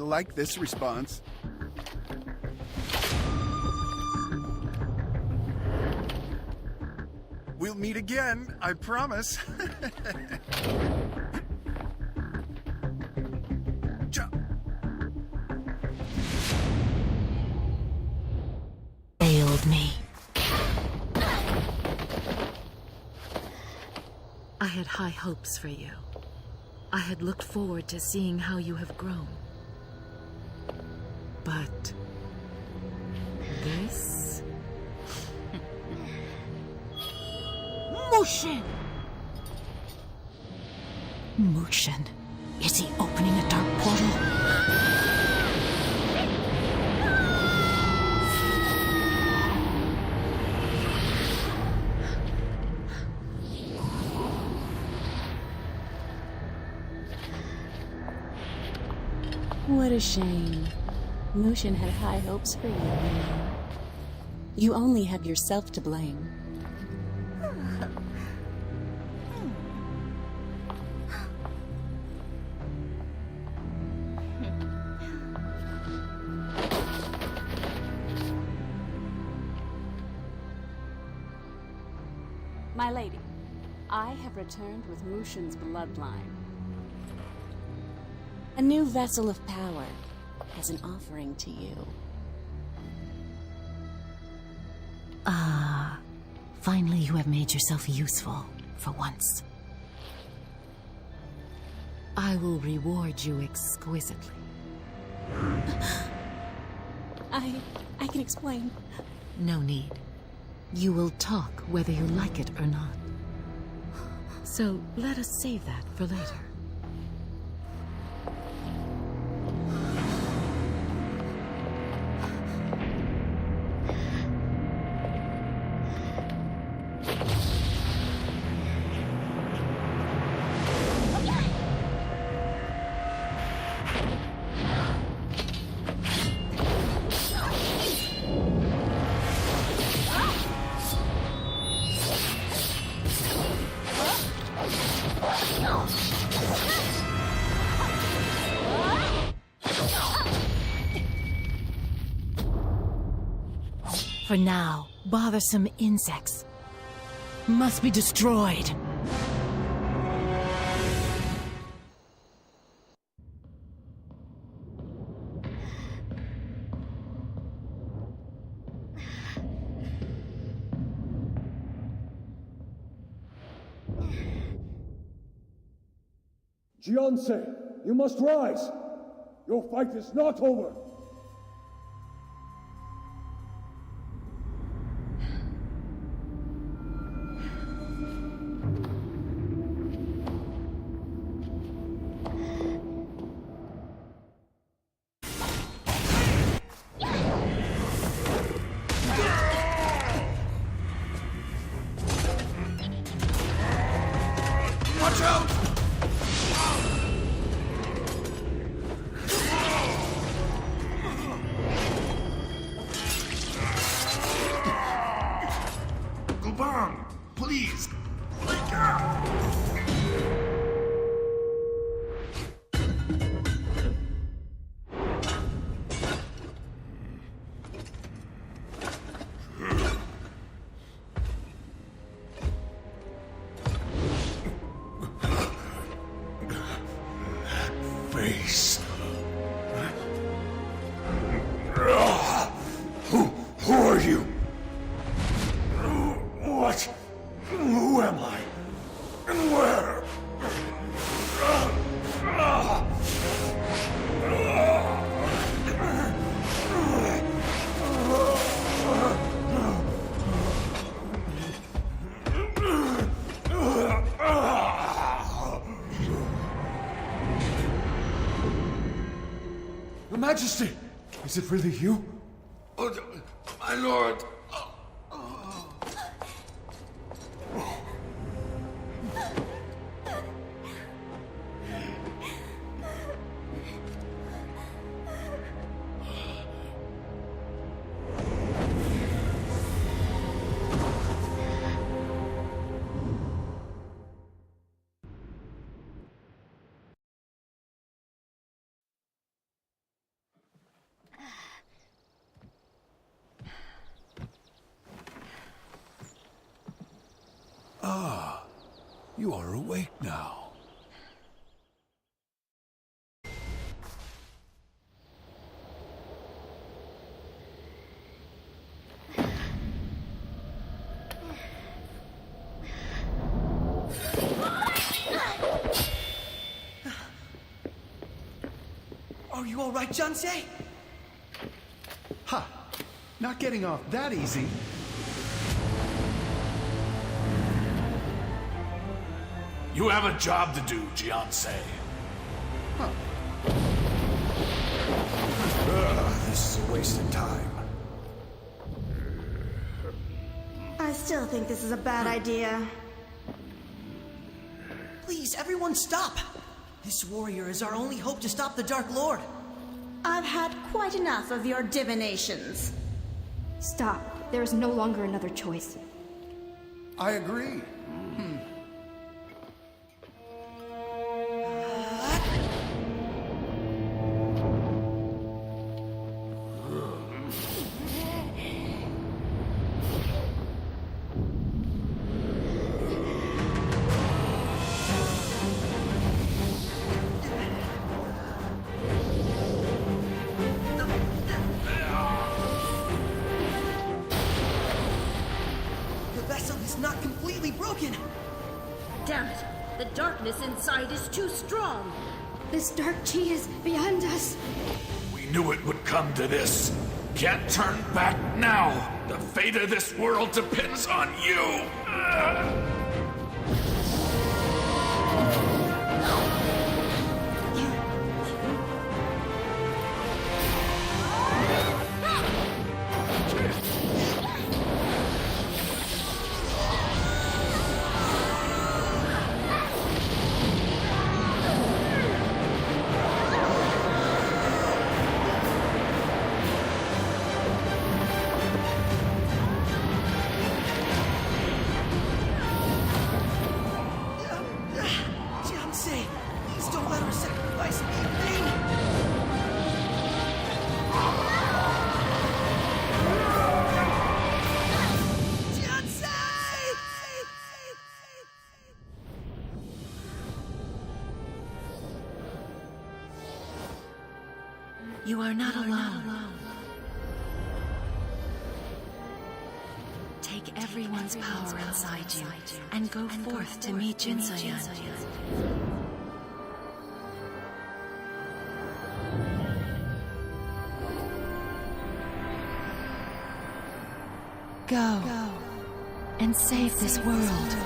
like this response. We'll meet again, I promise. Jump. Failed me. I had high hopes for you. I had looked forward to seeing how you have grown. But this? Mushin! Mushin. Is he opening a dark portal? What a shame. Mushin had high hopes for you, Mia. You only have yourself to blame. My lady, I have returned with Mushin's bloodline. A new vessel of power as an offering to you. Finally you have made yourself useful, for once. I will reward you exquisitely. I can explain. No need. You will talk whether you like it or not. So let us save that for later. For now, bothersome insects must be destroyed. Jianse, you must rise. Your fight is not over. Watch out! Gubang, please, wake up! Face. Who are you? What? Who am I? And where? Your Majesty, is it really you? Oh, my lord. You are awake now. Are you all right, Jiansei? Ha! Not getting off that easy. You have a job to do, Jiansei. This is a waste of time. I still think this is a bad idea. Please, everyone stop! This warrior is our only hope to stop the Dark Lord. I've had quite enough of your divinations. Stop. There is no longer another choice. I agree. The vessel is not completely broken. Damn it! The darkness inside is too strong! This dark chi is beyond us. We knew it would come to this. Can't turn back now. The fate of this world depends on you. Jiansei, please don't let her sacrifice me in vain. You are not alone. Take everyone's power inside you and go forth to meet Jinsoyan. Go and save this world.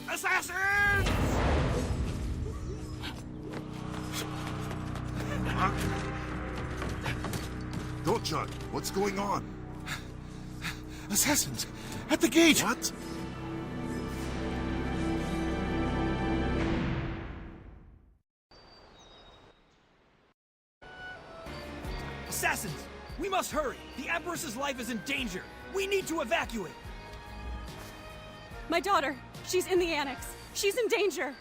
Assassins! Dochan, what's going on? Assassins! At the gate! What? Assassins! We must hurry! The Empress's life is in danger! We need to evacuate! My daughter! She's in the annex! She's in danger!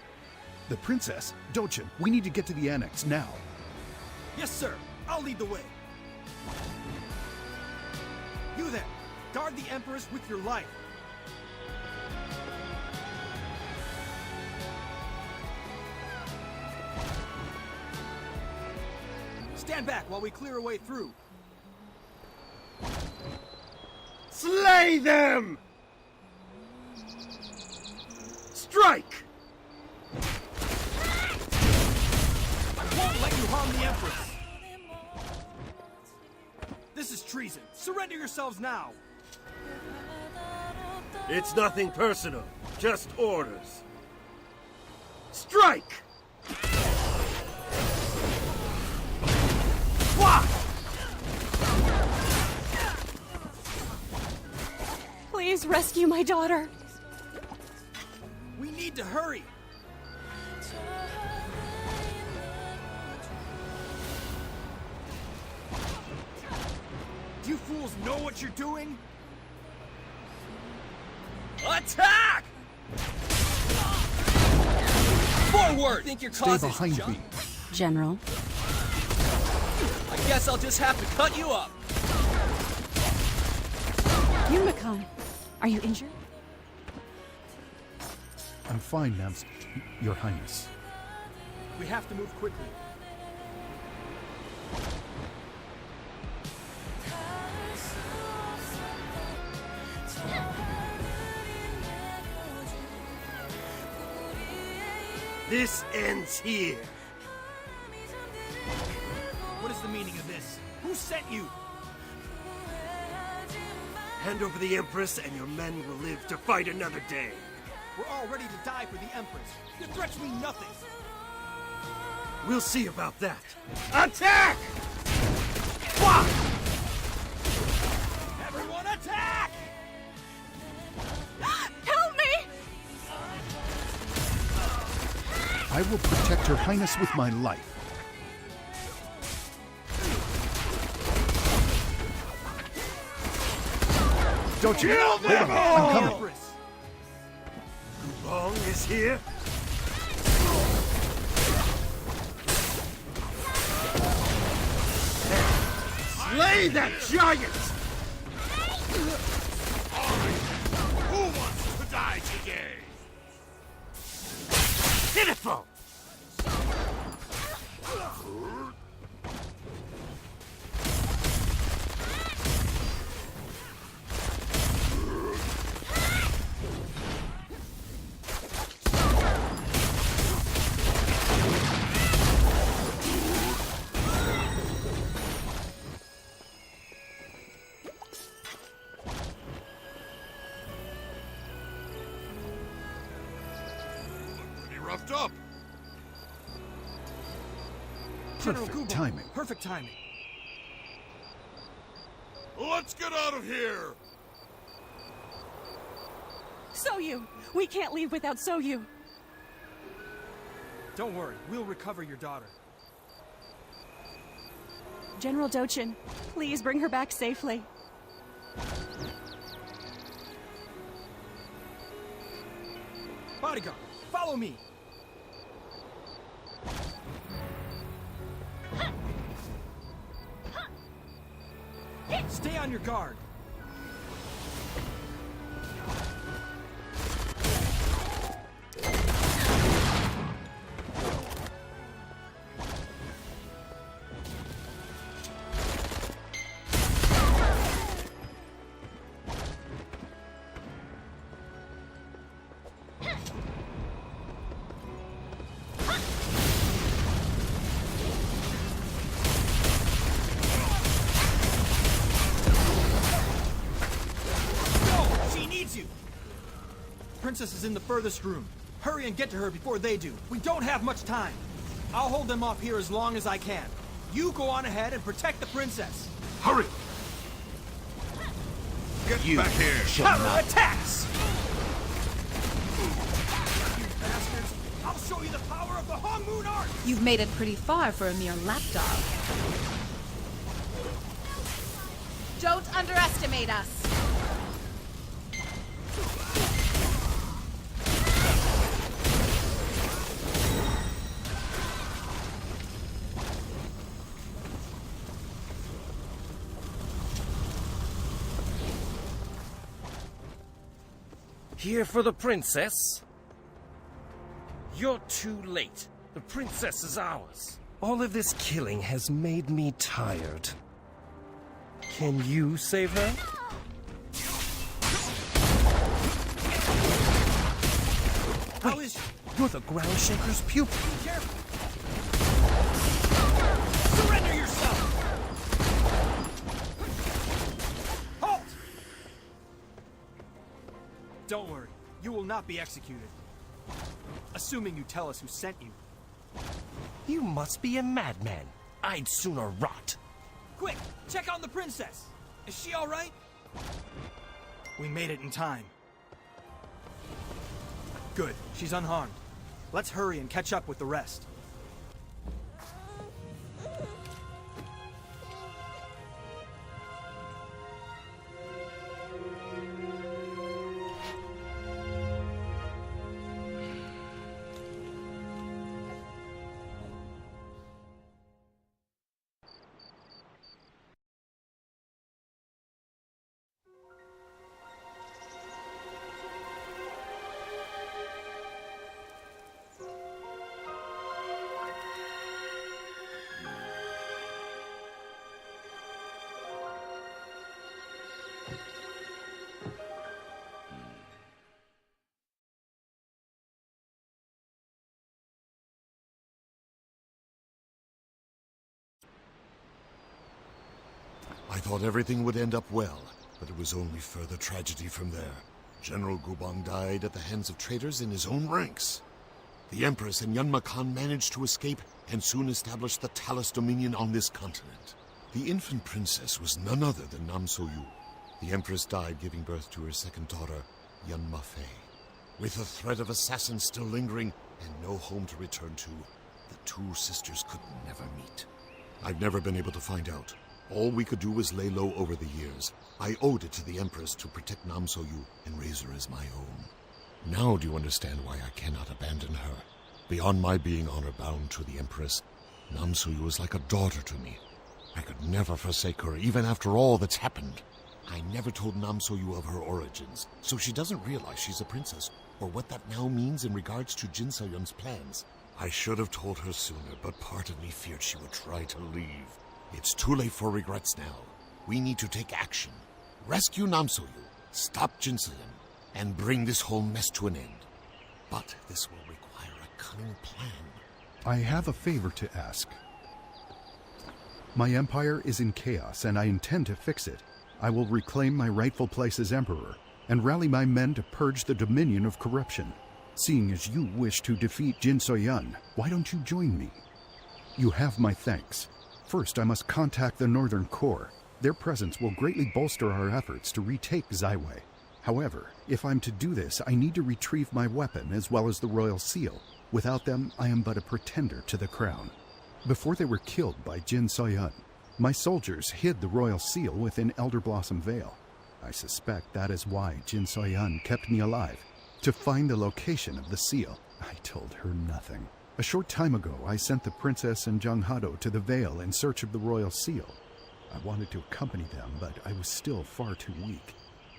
The princess? Dochan, we need to get to the annex now. Yes, sir! I'll lead the way! You there! Guard the Empress with your life! Stand back while we clear a way through. Slay them! Strike! I won't let you harm the Empress! This is treason. Surrender yourselves now! It's nothing personal, just orders. Strike! What? Please rescue my daughter. We need to hurry! Do you fools know what you're doing? Attack! Forward! Think your Stay cause behind is me. junk? General, I guess I'll just have to cut you up. Yumicon, are you injured? I'm fine, Your Highness. We have to move quickly. This ends here. What is the meaning of this? Who sent you? Hand over the Empress and your men will live to fight another day. We're all ready to die for the Empress. Your threats mean nothing. We'll see about that. Attack! What? Everyone attack! Help me! I will protect Her Highness with my life. Don't you? Kill them! Hold on, I'm coming. Empress! Long is here. Slay that giant! Who wants to die today? Pitiful! Pretty roughed up. General Perfect Kubo. timing. Perfect timing. Let's get out of here! Soyu! We can't leave without Soyu. Don't worry, we'll recover your daughter. General Dochin, please bring her back safely. Bodyguard, follow me! Stay on your guard. Princess is in the furthest room. Hurry and get to her before they do. We don't have much time. I'll hold them off here as long as I can. You go on ahead and protect the princess. Hurry! Get back here! Counter attacks! You bastards! I'll show you the power of the Hong Moon Art! You've made it pretty far for a mere lapdog. Don't underestimate us. Here for the princess? You're too late. The princess is ours. All of this killing has made me tired. Can you save her? Wait, You're the Ground Shaker's pupil. Be careful! Surrender yourself! Halt! Don't worry, you will not be executed. Assuming you tell us who sent you. You must be a madman. I'd sooner rot. Quick, check on the princess. Is she all right? We made it in time. Good, she's unharmed. Let's hurry and catch up with the rest. I thought everything would end up well, but it was only further tragedy from there. General Gubang died at the hands of traitors in his own ranks. The Empress and Yunma Khan managed to escape and soon established the Talos Dominion on this continent. The infant princess was none other than Nam So-yu. The Empress died giving birth to her second daughter, Yunma Fei. With the threat of assassins still lingering and no home to return to, the two sisters could never meet. I've never been able to find out. All we could do was lay low over the years. I owed it to the Empress to protect Nam So-yu and raise her as my own. Now do you understand why I cannot abandon her? Beyond my being honor-bound to the Empress, Nam So-yu is like a daughter to me. I could never forsake her, even after all that's happened. I never told Nam So-yu of her origins, so she doesn't realize she's a princess, or what that now means in regards to Jin So-yun's plans. I should have told her sooner, but part of me feared she would try to leave. It's too late for regrets now. We need to take action. Rescue Nam So-yu, stop Jin So-yun, and bring this whole mess to an end. But this will require a cunning plan. I have a favor to ask. My empire is in chaos, and I intend to fix it. I will reclaim my rightful place as emperor, and rally my men to purge the dominion of corruption. Seeing as you wish to defeat Jin So-yun, why don't you join me? You have my thanks. First, I must contact the Northern Corps. Their presence will greatly bolster our efforts to retake Zaiwei. However, if I'm to do this, I need to retrieve my weapon as well as the Royal Seal. Without them, I am but a pretender to the crown. Before they were killed by Jin So-yun, my soldiers hid the Royal Seal within Elder Blossom Vale. I suspect that is why Jin So-yun kept me alive. To find the location of the seal, I told her nothing. A short time ago, I sent the princess and Jung Hado to the Vale in search of the Royal Seal. I wanted to accompany them, but I was still far too weak.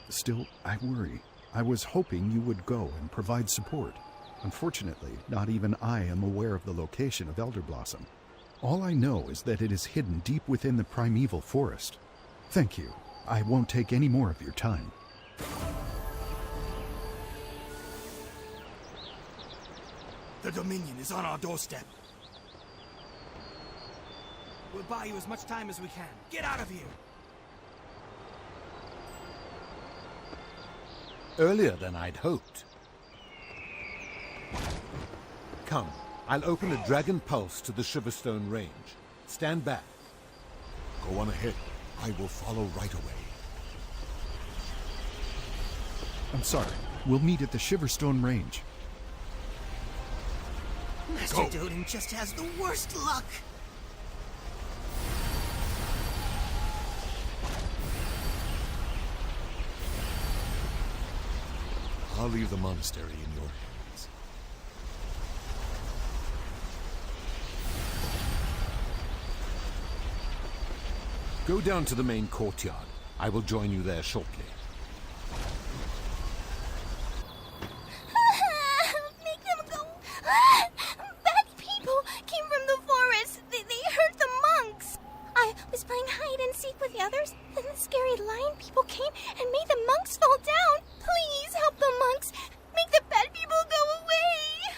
Still, I worry. I was hoping you would go and provide support. Unfortunately, not even I am aware of the location of Elder Blossom. All I know is that it is hidden deep within the primeval forest. Thank you. I won't take any more of your time. The Dominion is on our doorstep. We'll buy you as much time as we can. Get out of here! Earlier than I'd hoped. Come, I'll open a Dragon Pulse to the Shiverstone Range. Stand back. Go on ahead. I will follow right away. I'm sorry. We'll meet at the Shiverstone Range. Master Doden just has the worst luck. I'll leave the monastery in your hands. Go down to the main courtyard. I will join you there shortly. Make them go! Bad people came from the forest. They hurt the monks. I was playing hide and seek with the others, and the scary lion people came and made the monks fall down. Please help the monks. Make the bad people go away.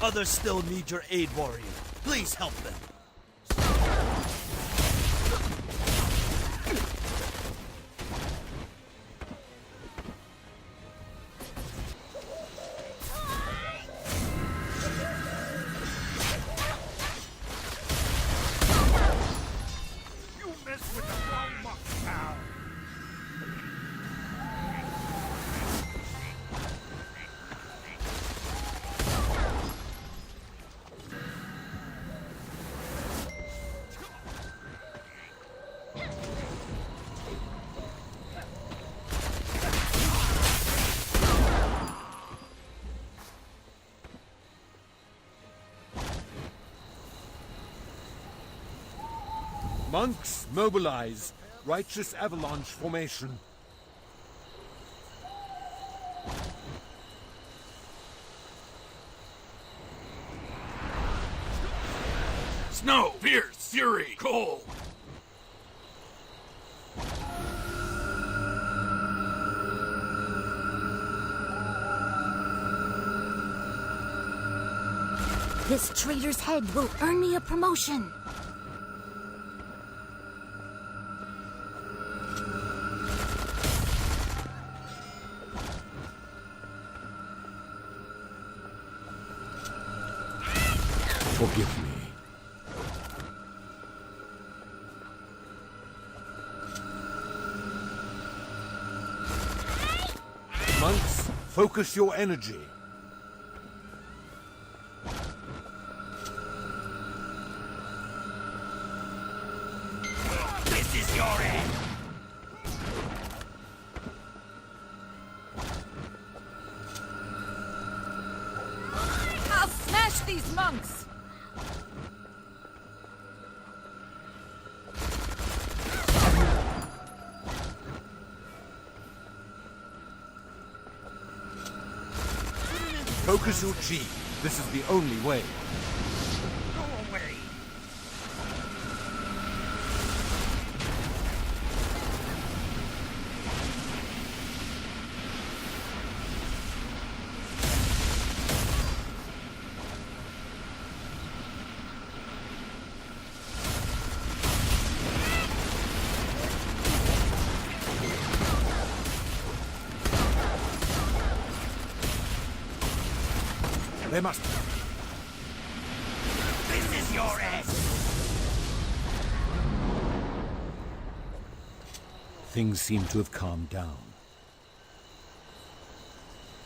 Others still need your aid, warrior. Please help them. Monks, mobilize! Righteous avalanche formation. Snow, fierce, fury, cold. This traitor's head will earn me a promotion. Forgive me. Monks, focus your energy. This is your end. I'll smash these monks! Focus your chi. This is the only way. Go away. They must... This is your end. Things seem to have calmed down.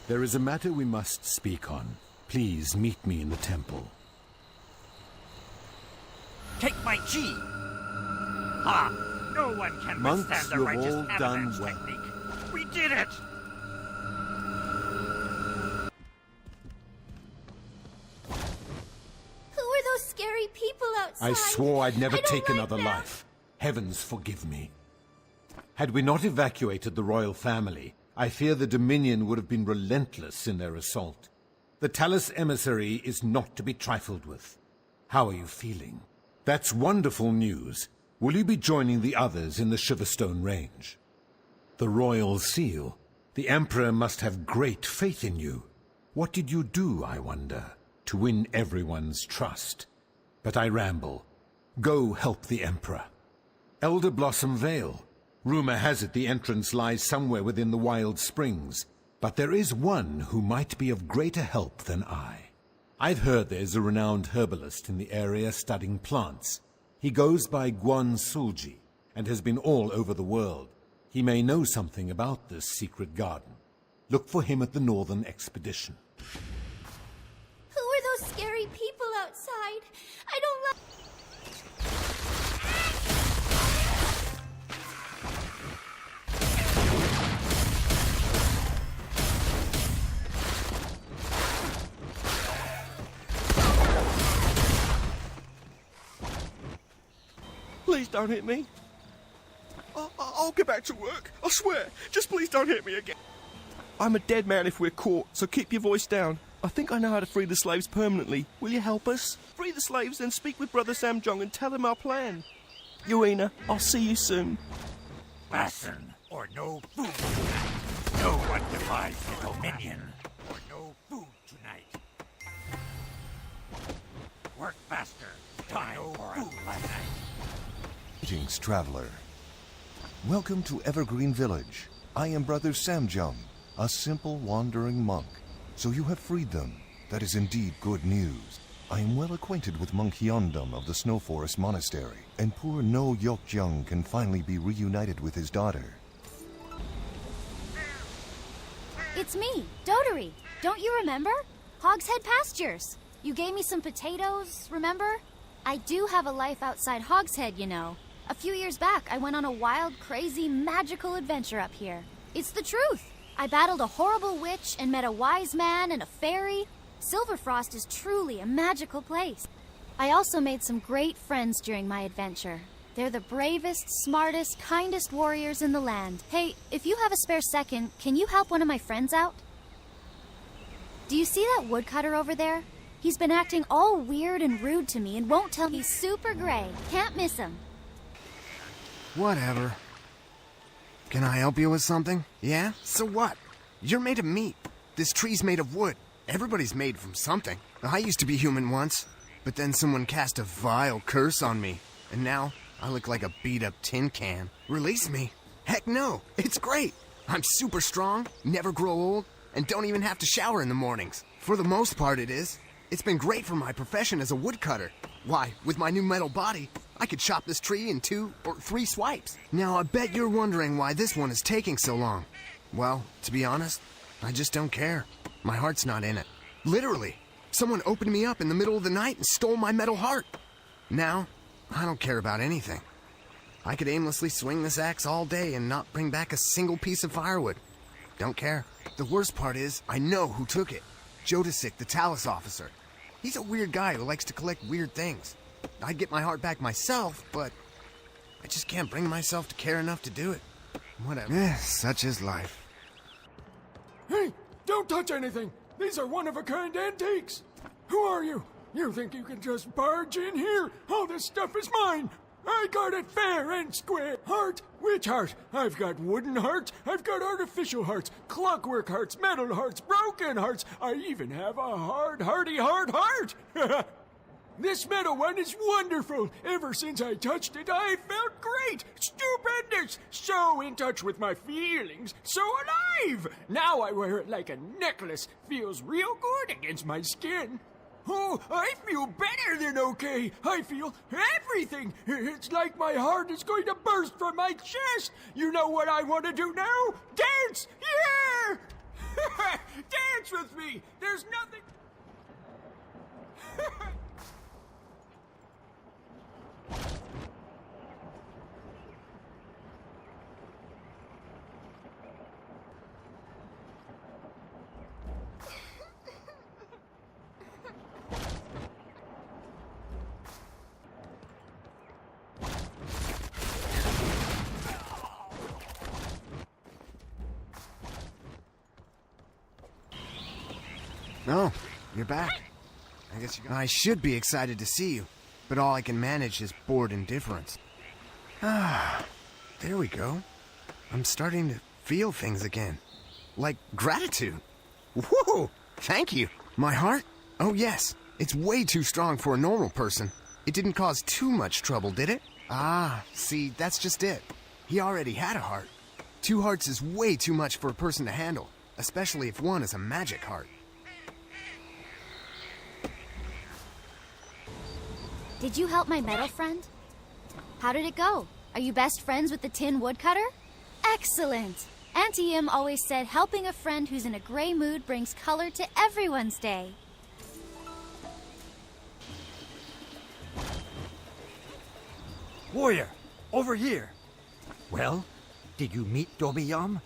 There is a matter we must speak on. Please meet me in the temple. Take my chi. Ha! No one can Monks, withstand the you've righteous all done avalanche well. technique. We did it! Scary people outside. I swore I'd never take like another them. life. Heavens forgive me. Had we not evacuated the royal family, I fear the Dominion would have been relentless in their assault. The Talus emissary is not to be trifled with. How are you feeling? That's wonderful news. Will you be joining the others in the Shiverstone Range? The royal seal. The Emperor must have great faith in you. What did you do, I wonder, to win everyone's trust? But I ramble. Go help the Emperor. Elder Blossom Vale. Rumor has it the entrance lies somewhere within the Wild Springs. But there is one who might be of greater help than I. I've heard there's a renowned herbalist in the area studying plants. He goes by Guan Sulji and has been all over the world. He may know something about this secret garden. Look for him at the Northern Expedition. Who are those scary people outside? I don't like... Please don't hit me. I'll get back to work. I swear. Just please don't hit me again. I'm a dead man if we're caught, so keep your voice down. I think I know how to free the slaves permanently. Will you help us? Free the slaves, then speak with Brother Samjong and tell him our plan. Yuina, I'll see you soon. Fasten, or no food tonight. No one defies the Dominion, or no food tonight. work faster. Time for a fight. Greetings, traveler. Welcome to Evergreen Village. I am Brother Samjung, a simple wandering monk. So you have freed them. That is indeed good news. I am well acquainted with Monk Hyundam of the Snow Forest Monastery, and poor No Yokjung can finally be reunited with his daughter. It's me, Dodori. Don't you remember? Hogshead Pastures. You gave me some potatoes, remember? I do have a life outside Hogshead, you know. A few years back, I went on a wild, crazy, magical adventure up here. It's the truth. I battled a horrible witch and met a wise man and a fairy. Silverfrost is truly a magical place. I also made some great friends during my adventure. They're the bravest, smartest, kindest warriors in the land. Hey, if you have a spare second, can you help one of my friends out? Do you see that woodcutter over there? He's been acting all weird and rude to me and won't tell me. He's super gray. Can't miss him. Whatever. Can I help you with something? Yeah? So what? You're made of meat. This tree's made of wood. Everybody's made from something. I used to be human once, but then someone cast a vile curse on me, and now I look like a beat-up tin can. Release me? Heck no! It's great! I'm super strong, never grow old, and don't even have to shower in the mornings. For the most part it is. It's been great for my profession as a woodcutter. Why, with my new metal body, I could chop this tree in 2 or 3 swipes. Now I bet you're wondering why this one is taking so long. Well, to be honest, I just don't care. My heart's not in it. Literally, someone opened me up in the middle of the night and stole my metal heart. Now, I don't care about anything. I could aimlessly swing this axe all day and not bring back a single piece of firewood. Don't care. The worst part is, I know who took it. Jodasik, the Talus officer. He's a weird guy who likes to collect weird things. I'd get my heart back myself, but I just can't bring myself to care enough to do it. Whatever. Such is life. Hey, don't touch anything! These are one-of-a-kind antiques! Who are you? You think you can just barge in here? All this stuff is mine! I got it fair and square! Heart? Which heart? I've got wooden hearts, I've got artificial hearts, clockwork hearts, metal hearts, broken hearts, I even have a hard heart! This metal one is wonderful! Ever since I touched it, I felt great! Stupendous! So in touch with my feelings, so alive! Now I wear it like a necklace. Feels real good against my skin. Oh, I feel better than okay. I feel everything. It's like my heart is going to burst from my chest. You know what I want to do now? Dance! Yeah! Dance with me! There's nothing... Oh, you're back. I should be excited to see you, but all I can manage is bored indifference. Ah, there we go. I'm starting to feel things again. Like gratitude. Whoa! Thank you. My heart? Oh yes. It's way too strong for a normal person. It didn't cause too much trouble, did it? Ah, see, that's just it. He already had a heart. 2 hearts is way too much for a person to handle, especially if one is a magic heart. Did you help my metal friend? How did it go? Are you best friends with the tin woodcutter? Excellent! Auntie Im always said helping a friend who's in a gray mood brings color to everyone's day. Warrior, over here. Well, did you meet Dobiyam?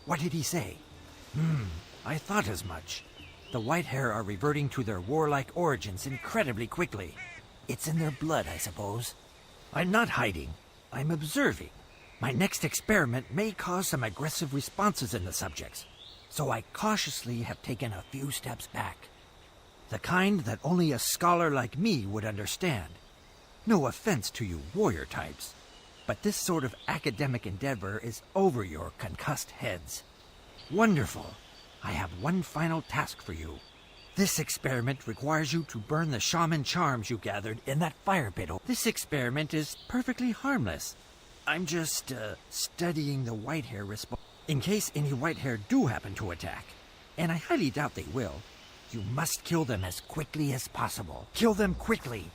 What did he say? I thought as much. The Whitehair are reverting to their warlike origins incredibly quickly. It's in their blood, I suppose. I'm not hiding. I'm observing. My next experiment may cause some aggressive responses in the subjects, so I cautiously have taken a few steps back. The kind that only a scholar like me would understand. No offense to you warrior types, but this sort of academic endeavor is over your concussed heads. Wonderful. I have one final task for you. This experiment requires you to burn the shaman charms you gathered in that fire pit. This experiment is perfectly harmless. I'm just, studying the Whitehair response. In case any Whitehair do happen to attack, and I highly doubt they will, you must kill them as quickly as possible. Kill them quickly.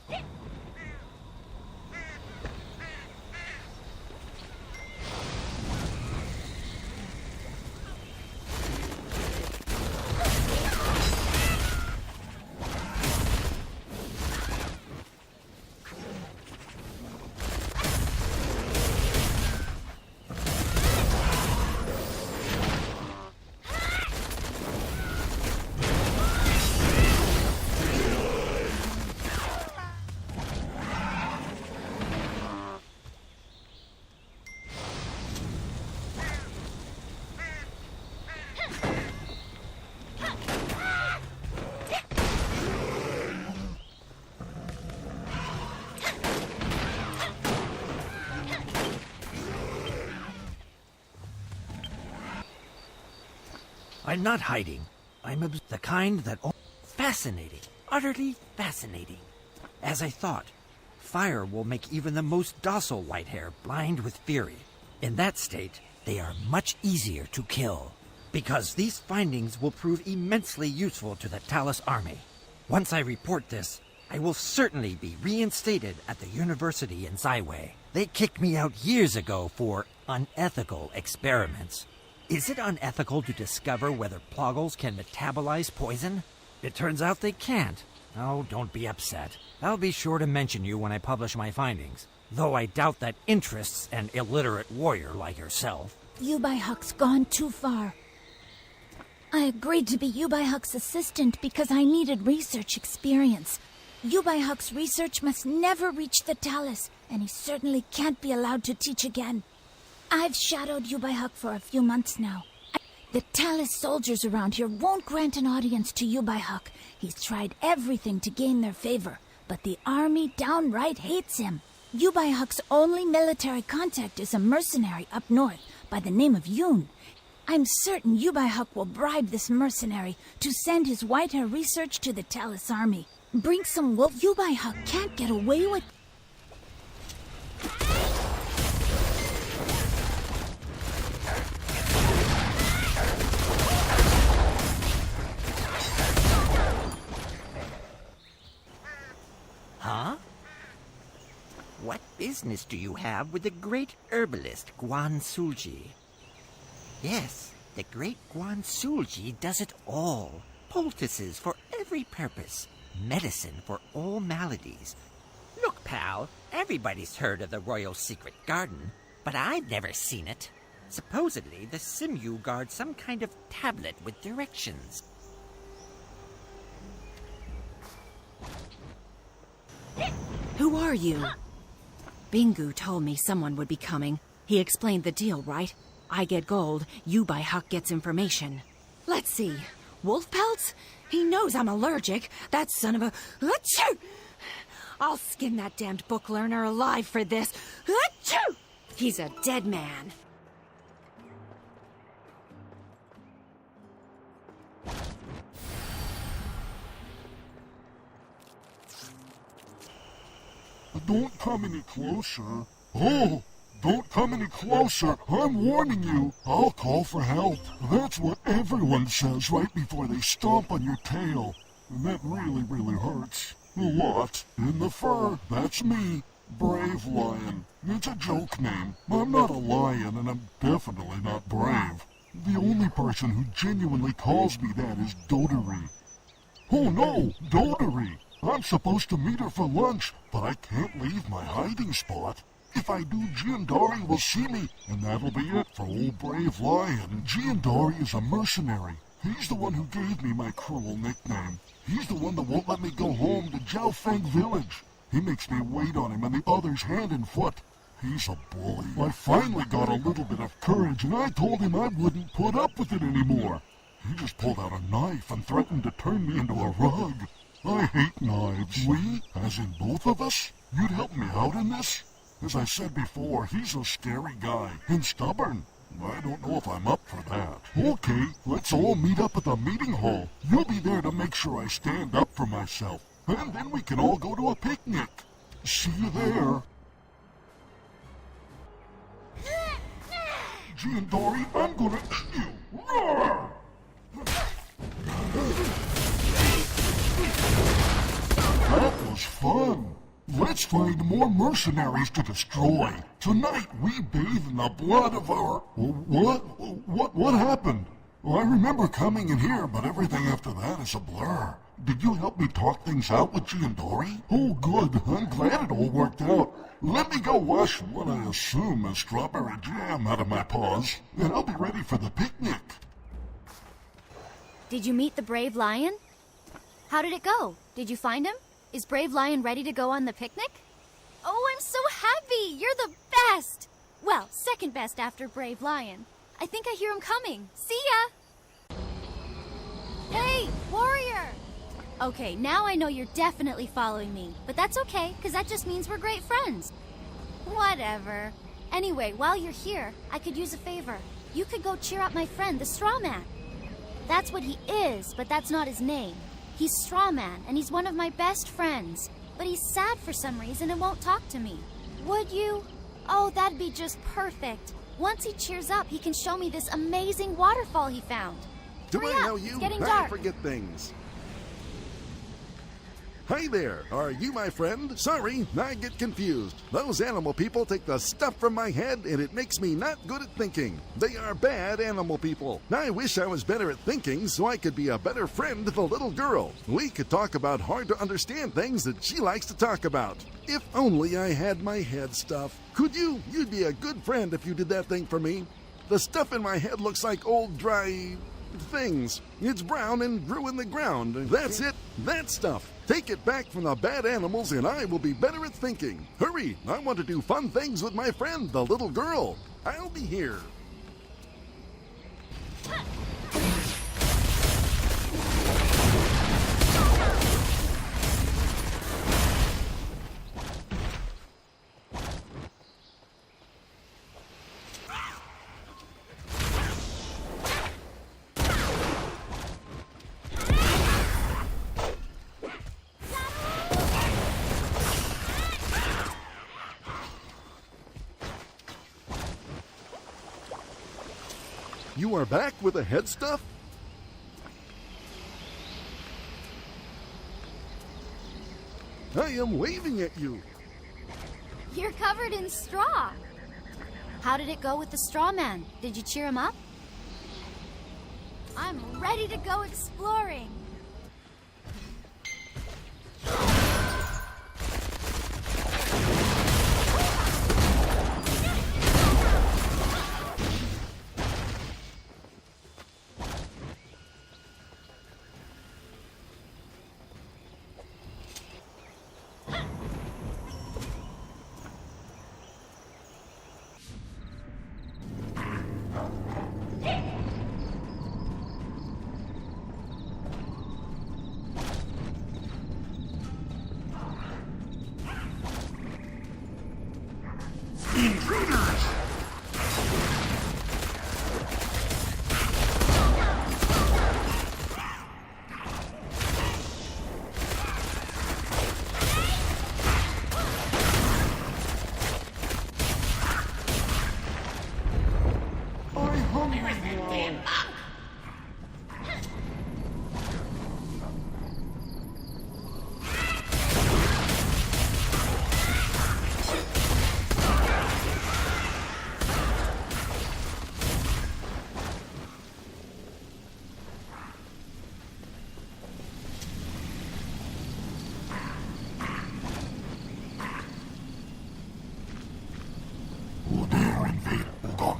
I'm not hiding. I'm the kind that... Fascinating. Utterly fascinating. As I thought, fire will make even the most docile Whitehair blind with fury. In that state, they are much easier to kill. Because these findings will prove immensely useful to the Talus army. Once I report this, I will certainly be reinstated at the university in Zyway. They kicked me out years ago for unethical experiments. Is it unethical to discover whether Ploggles can metabolize poison? It turns out they can't. Oh, don't be upset. I'll be sure to mention you when I publish my findings, though I doubt that interests an illiterate warrior like yourself. Yubai Huck's gone too far. I agreed to be Yubai Huck's assistant because I needed research experience. Yubai Huck's research must never reach the Talus, and he certainly can't be allowed to teach again. I've shadowed Yubai Huck for a few months now. The Talus soldiers around here won't grant an audience to Yubai Huck. He's tried everything to gain their favor, but the army downright hates him. Yubai Huck's only military contact is a mercenary up north by the name of Yoon. I'm certain Yubai Huck will bribe this mercenary to send his Whitehair research to the Talus army. Bring some wolf. Yubai Huck can't get away with... Huh? What business do you have with the great herbalist Guan Sulji? Yes, the great Guan Sulji does it all. Poultices for every purpose. Medicine for all maladies. Look, pal, everybody's heard of the Royal Secret Garden, but I've never seen it. Supposedly, the Simyu guard some kind of tablet with directions. Who are you? Bingu told me someone would be coming. He explained the deal, right? I get gold, Yubai Huck gets information. Let's see. Wolf pelts? He knows I'm allergic. That son of a... Achoo! I'll skin that damned book learner alive for this. Achoo! He's a dead man. Don't come any closer. Oh! Don't come any closer. I'm warning you. I'll call for help. That's what everyone says right before they stomp on your tail. And that really, really hurts. A lot. In the fur, that's me. Brave Lion. It's a joke name. I'm not a lion, and I'm definitely not brave. The only person who genuinely calls me that is Dotori. Oh no, Dotori! I'm supposed to meet her for lunch, but I can't leave my hiding spot. If I do, Giandari will see me, and that'll be it for old Brave Lion. Giandari is a mercenary. He's the one who gave me my cruel nickname. He's the one that won't let me go home to Jiaofeng village. He makes me wait on him and the others hand and foot. He's a bully. I finally got a little bit of courage, and I told him I wouldn't put up with it anymore. He just pulled out a knife and threatened to turn me into a rug. I hate knives. We, as in both of us? You'd help me out in this? As I said before, he's a scary guy, and stubborn. I don't know if I'm up for that. Okay, let's all meet up at the meeting hall. You'll be there to make sure I stand up for myself. And then we can all go to a picnic. See you there. Giandori, I'm gonna eat you. Roar! That was fun. Let's find more mercenaries to destroy. Tonight we bathe in the blood of our... What happened? Well, I remember coming in here, but everything after that is a blur. Did you help me talk things out with Giandori? Oh, good. I'm glad it all worked out. Let me go wash what I assume is strawberry jam out of my paws, and I'll be ready for the picnic. Did you meet the Brave Lion? How did it go? Did you find him? Is Brave Lion ready to go on the picnic? Oh, I'm so happy! You're the best! Well, second best after Brave Lion. I think I hear him coming. See ya! Hey, warrior! Okay, now I know you're definitely following me, but that's okay, because that just means we're great friends. Whatever. Anyway, while you're here, I could use a favor. You could go cheer up my friend, the Straw Man. That's what he is, but that's not his name. He's Straw Man, and he's one of my best friends. But he's sad for some reason and won't talk to me. Would you? Oh, that'd be just perfect. Once he cheers up, he can show me this amazing waterfall he found. Do Hurry I up, know you? it's getting I dark. forget things. Hi there, are you my friend? Sorry, I get confused. Those animal people take the stuff from my head and it makes me not good at thinking. They are bad animal people. I wish I was better at thinking so I could be a better friend to the little girl. We could talk about hard to understand things that she likes to talk about. If only I had my head stuff. Could you? You'd be a good friend if you did that thing for me. The stuff in my head looks like old dry things. It's brown and grew in the ground. That's it. That stuff. Take it back from the bad animals and I will be better at thinking. Hurry, I want to do fun things with my friend, the little girl. I'll be here. You are back with the head stuff? I am waving at you. You're covered in straw. How did it go with the Straw Man? Did you cheer him up? I'm ready to go exploring.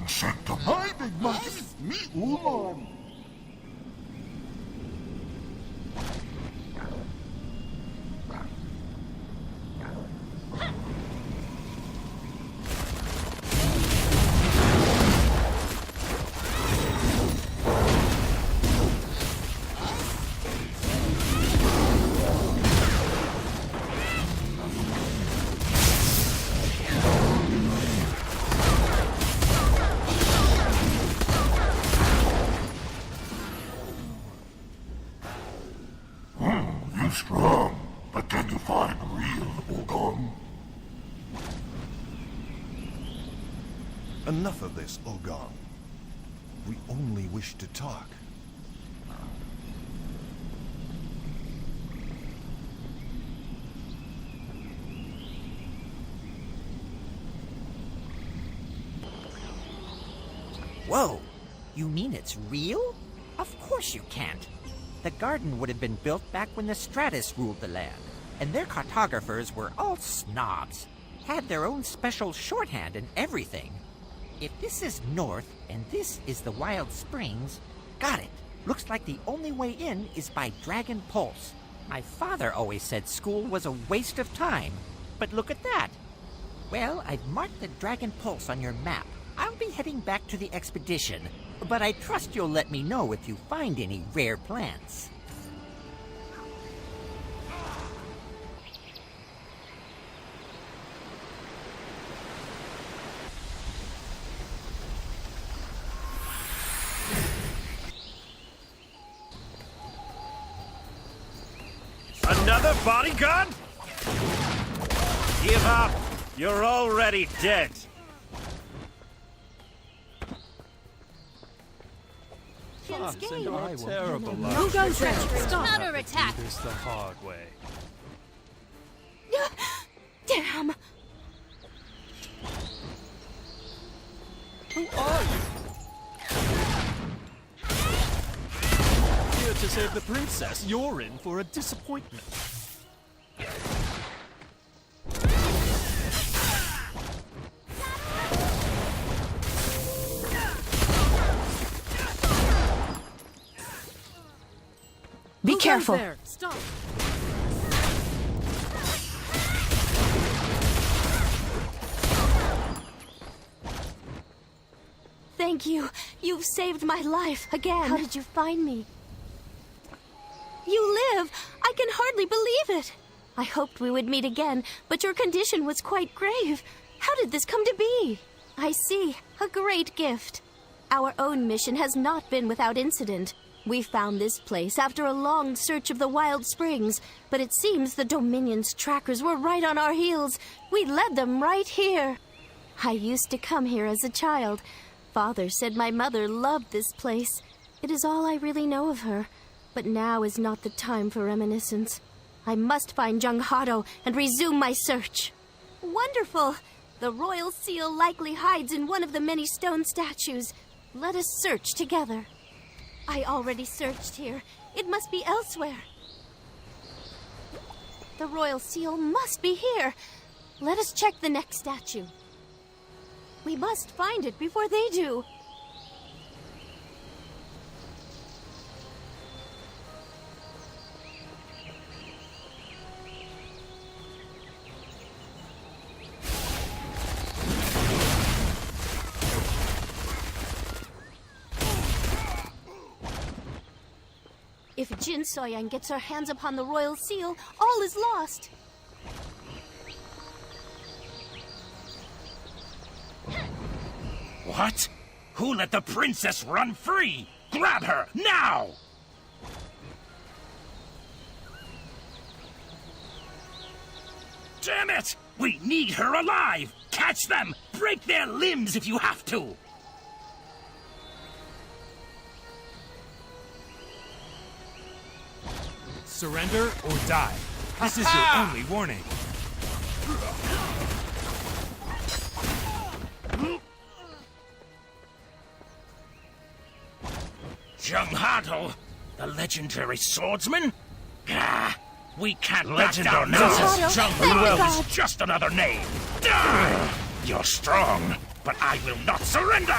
Sanctum. Hi, big monkey. Meet Oolong. Enough of this, Ogong. We only wish to talk. Whoa! You mean it's real? Of course you can't. The garden would have been built back when the Stratus ruled the land, and their cartographers were all snobs. Had their own special shorthand and everything. If this is north and this is the Wild Springs, got it. Looks like the only way in is by Dragon Pulse. My father always said school was a waste of time, but look at that. Well, I've marked the Dragon Pulse on your map. I'll be heading back to the expedition, but I trust you'll let me know if you find any rare plants. Another bodyguard? Give up! You're already dead. Terrible. Who goes there? Stop. Counterattack. This the hard way. Damn! Who are you? Here to save the princess. You're in for a disappointment. Be careful. Stop. Thank you. You've saved my life again. How did you find me? You live! I can hardly believe it! I hoped we would meet again, but your condition was quite grave. How did this come to be? I see. A great gift. Our own mission has not been without incident. We found this place after a long search of the Wild Springs, but it seems the Dominion's trackers were right on our heels. We led them right here. I used to come here as a child. Father said my mother loved this place. It is all I really know of her. But now is not the time for reminiscence. I must find Junghado and resume my search. Wonderful! The royal seal likely hides in one of the many stone statues. Let us search together. I already searched here. It must be elsewhere. The royal seal must be here. Let us check the next statue. We must find it before they do. If Jin Soyang gets her hands upon the royal seal, all is lost. What? Who let the princess run free? Grab her, now! Damn it! We need her alive! Catch them! Break their limbs if you have to! Surrender or die. This is your only warning. Junghado, the legendary swordsman? Ah, we can't back down now. Junghado is just another name. Die! You're strong, but I will not surrender!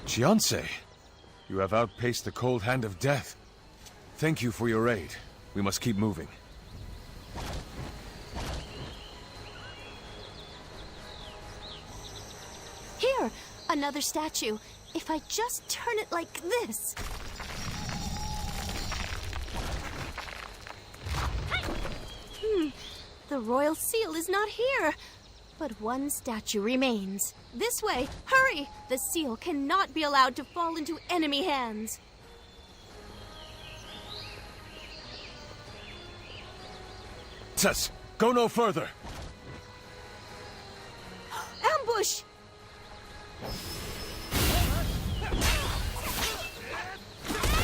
Jianse, you have outpaced the cold hand of death. Thank you for your aid. We must keep moving. Here, another statue. If I just turn it like this. The royal seal is not here. But one statue remains. This way! Hurry! The seal cannot be allowed to fall into enemy hands. Sus, go no further. Ambush!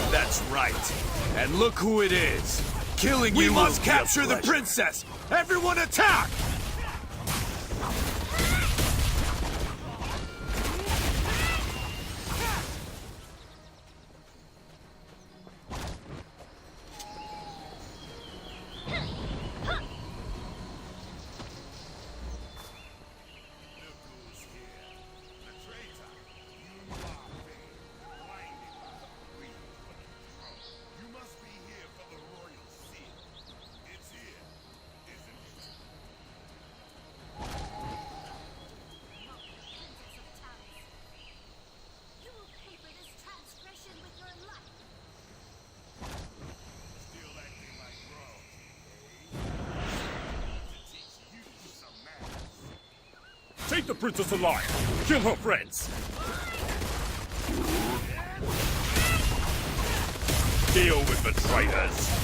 That's right. And look who it is. Killing you. We must capture the princess. Everyone attack! Take the princess alive! Kill her friends! Deal with the traitors!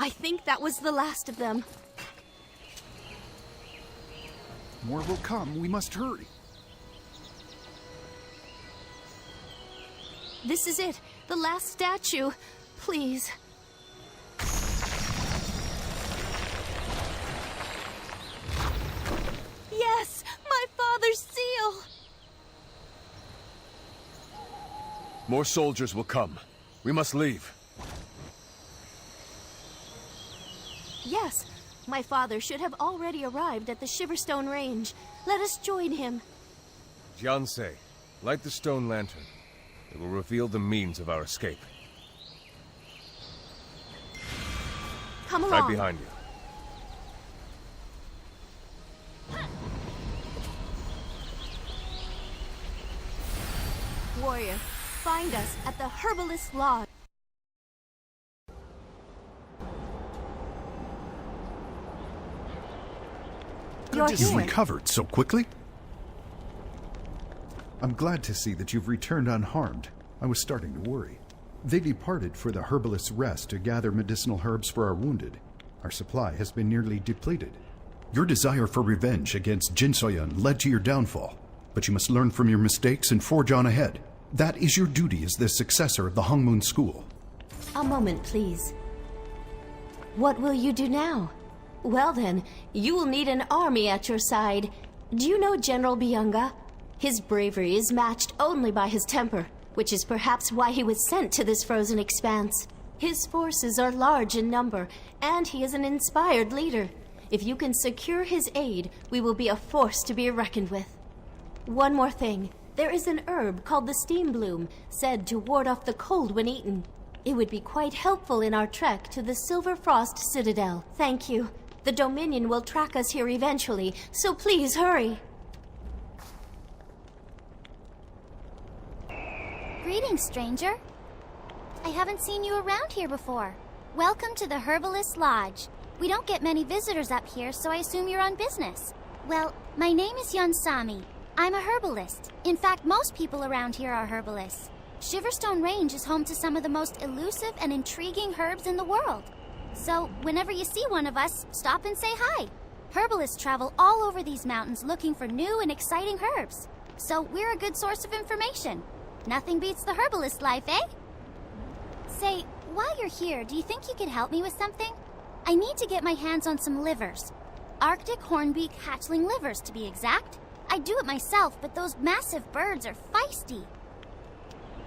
I think that was the last of them. More will come. We must hurry. This is it. The last statue. Please. Yes! My father's seal! More soldiers will come. We must leave. Yes, my father should have already arrived at the Shiverstone Range. Let us join him. Jianse, light the stone lantern. It will reveal the means of our escape. Come along. Right behind you. Warrior, find us at the Herbalist Lodge. You've recovered so quickly? I'm glad to see that you've returned unharmed. I was starting to worry. They departed for the Herbalist's Rest to gather medicinal herbs for our wounded. Our supply has been nearly depleted. Your desire for revenge against Jin Soyun led to your downfall, but you must learn from your mistakes and forge on ahead. That is your duty as the successor of the Hongmoon School. A moment, please. What will you do now? Well then, you will need an army at your side. Do you know General Byunga? His bravery is matched only by his temper, which is perhaps why he was sent to this frozen expanse. His forces are large in number, and he is an inspired leader. If you can secure his aid, we will be a force to be reckoned with. One more thing. There is an herb called the Steam Bloom, said to ward off the cold when eaten. It would be quite helpful in our trek to the Silver Frost Citadel. Thank you. The Dominion will track us here eventually, so please hurry. Greetings, stranger. I haven't seen you around here before. Welcome to the Herbalist Lodge. We don't get many visitors up here, so I assume you're on business. Well, my name is Yunsami. I'm a herbalist. In fact, most people around here are herbalists. Shiverstone Range is home to some of the most elusive and intriguing herbs in the world. So, whenever you see one of us, stop and say hi. Herbalists travel all over these mountains looking for new and exciting herbs. So, we're a good source of information. Nothing beats the herbalist life, eh? Say, while you're here, do you think you could help me with something? I need to get my hands on some livers. Arctic hornbeak hatchling livers, to be exact. I do it myself, but those massive birds are feisty.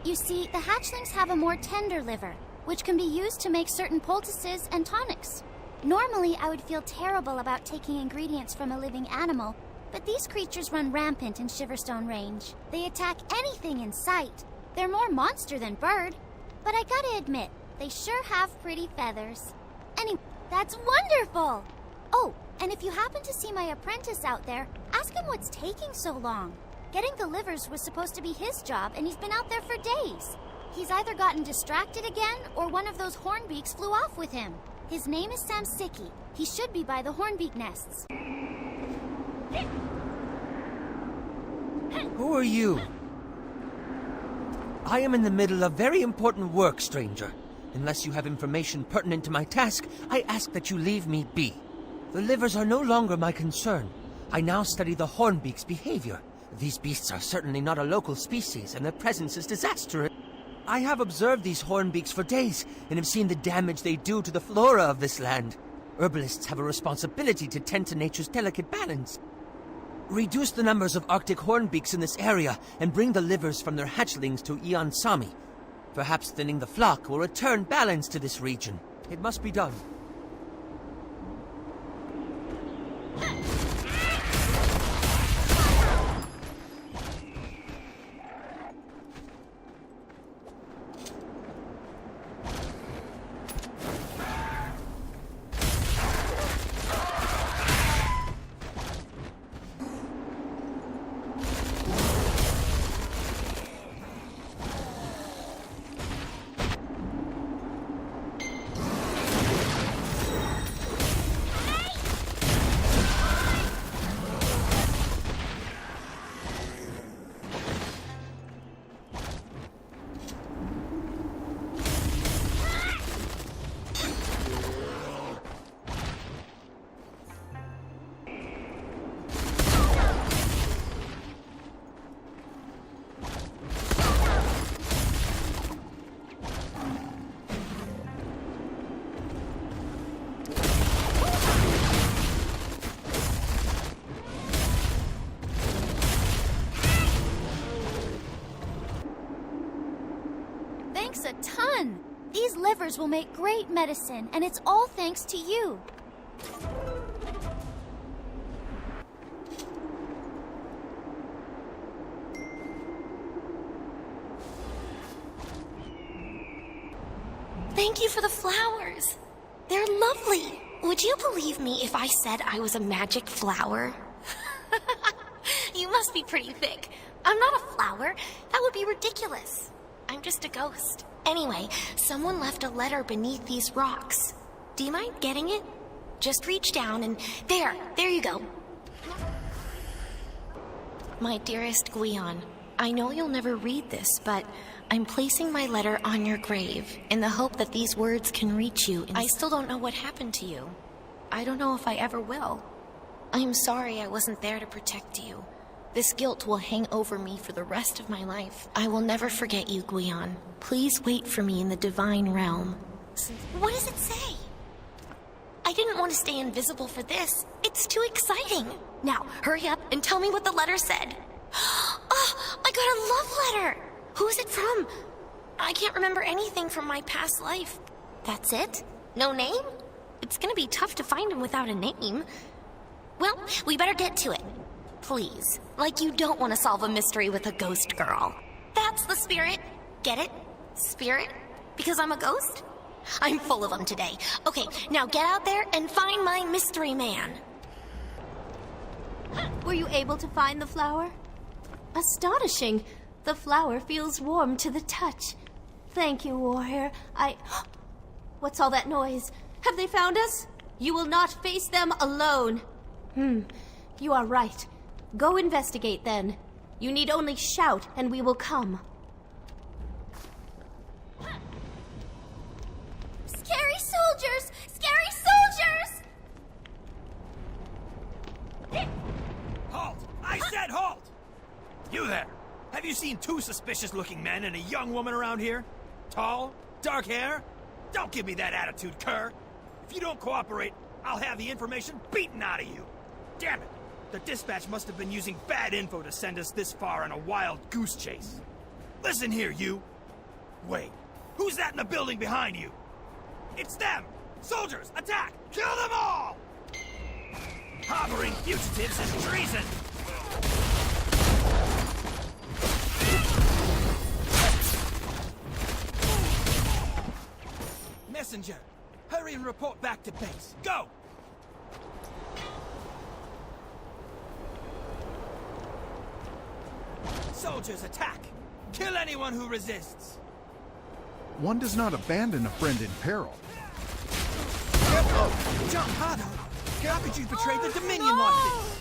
You see, the hatchlings have a more tender liver, which can be used to make certain poultices and tonics. Normally, I would feel terrible about taking ingredients from a living animal, but these creatures run rampant in Shiverstone Range. They attack anything in sight. They're more monster than bird. But I gotta admit, they sure have pretty feathers. Anyway, that's wonderful! Oh, And if you happen to see my apprentice out there, ask him what's taking so long. Getting the livers was supposed to be his job, and he's been out there for days. He's either gotten distracted again, or one of those hornbeaks flew off with him. His name is Samsiki. He should be by the hornbeak nests. Who are you? I am in the middle of very important work, stranger. Unless you have information pertinent to my task, I ask that you leave me be. The livers are no longer my concern. I now study the hornbeak's behavior. These beasts are certainly not a local species, and their presence is disastrous. I have observed these hornbeaks for days, and have seen the damage they do to the flora of this land. Herbalists have a responsibility to tend to nature's delicate balance. Reduce the numbers of Arctic hornbeaks in this area, and bring the livers from their hatchlings to Ian Sami. Perhaps thinning the flock will return balance to this region. It must be done. Thanks a ton! These livers will make great medicine, and it's all thanks to you. Thank you for the flowers. They're lovely. Would you believe me if I said I was a magic flower? You must be pretty thick. I'm not a flower. That would be ridiculous. I'm just a ghost. Anyway, someone left a letter beneath these rocks. Do you mind getting it? Just reach down and... There you go. My dearest Guion, I know you'll never read this, but I'm placing my letter on your grave in the hope that these words can reach you. I still don't know what happened to you. I don't know if I ever will. I'm sorry I wasn't there to protect you. This guilt will hang over me for the rest of my life. I will never forget you, Guion. Please wait for me in the divine realm. What does it say? I didn't want to stay invisible for this. It's too exciting. Now, hurry up and tell me what the letter said. Oh, I got a love letter. Who is it from? I can't remember anything from my past life. That's it? No name? It's gonna be tough to find him without a name. Well, we better get to it. Please. Like you don't want to solve a mystery with a ghost girl. That's the spirit. Get it? Spirit? Because I'm a ghost? I'm full of them today. Okay, now get out there and find my mystery man. Were you able to find the flower? Astonishing. The flower feels warm to the touch. Thank you, warrior. What's all that noise? Have they found us? You will not face them alone. You are right. Go investigate, then. You need only shout, and we will come. Scary soldiers! Scary soldiers! Halt! I said halt! You there! Have you seen two suspicious-looking men and a young woman around here? Tall? Dark hair? Don't give me that attitude, cur! If you don't cooperate, I'll have the information beaten out of you! Damn it! The dispatch must have been using bad info to send us this far on a wild goose chase. Listen here, you! Wait, who's that in the building behind you? It's them! Soldiers, attack! Kill them all! Harboring fugitives is treason! Messenger, hurry and report back to base. Go! Soldiers, attack! Kill anyone who resists! One does not abandon a friend in peril. Jump harder! How could you betray the Dominion like this?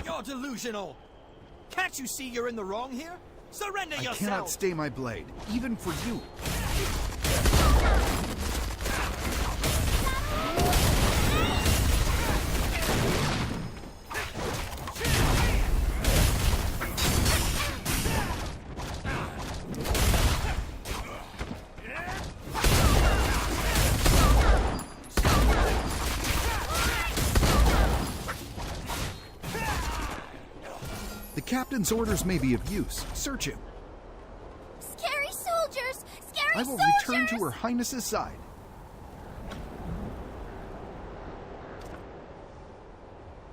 You're delusional! Can't you see you're in the wrong here? Surrender I yourself! cannot stay my blade, even for you. The captain's orders may be of use. Search him. Scary soldiers! Scary I will soldiers! return to Her Highness's side.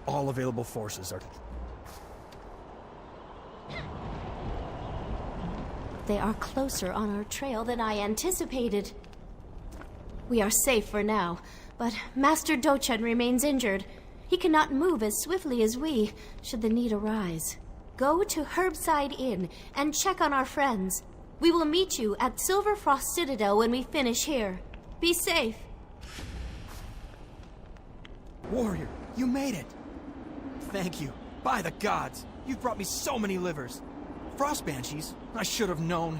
All available forces are... They are closer on our trail than I anticipated. We are safe for now, but Master Dochan remains injured. He cannot move as swiftly as we, should the need arise. Go to Herbside Inn and check on our friends. We will meet you at Silverfrost Citadel when we finish here. Be safe. Warrior, you made it! Thank you. By the gods, you've brought me so many livers. Frost Banshees? I should have known.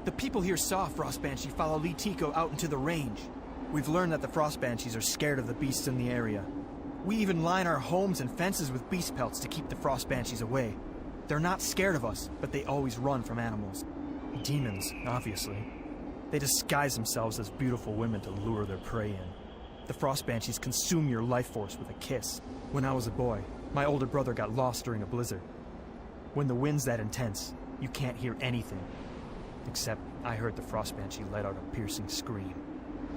The people here saw Frost Banshee follow Lee Tico out into the range. We've learned that the Frost Banshees are scared of the beasts in the area. We even line our homes and fences with beast pelts to keep the Frost Banshees away. They're not scared of us, but they always run from animals. Demons, obviously. They disguise themselves as beautiful women to lure their prey in. The Frost Banshees consume your life force with a kiss. When I was a boy, my older brother got lost during a blizzard. When the wind's that intense, you can't hear anything. Except I heard the Frost Banshee let out a piercing scream.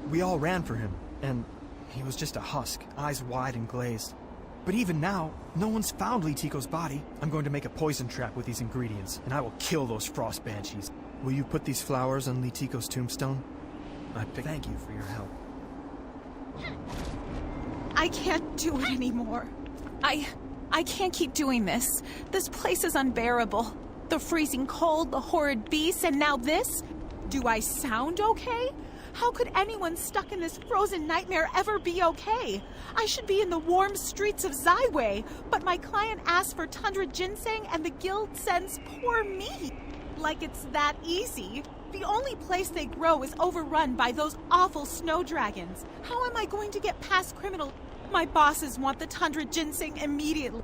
We all ran for him, and he was just a husk, eyes wide and glazed. But even now, no one's found Lee Tico's body. I'm going to make a poison trap with these ingredients, and I will kill those Frost Banshees. Will you put these flowers on Lee Tico's tombstone? Thank you for your help. I can't do it anymore. I can't keep doing this. This place is unbearable. The freezing cold, the horrid beasts, and now this? Do I sound okay? How could anyone stuck in this frozen nightmare ever be okay? I should be in the warm streets of Zyway, but my client asked for tundra ginseng and the guild sends poor me. Like it's that easy. The only place they grow is overrun by those awful snow dragons. How am I going to get past criminal? My bosses want the tundra ginseng immediately.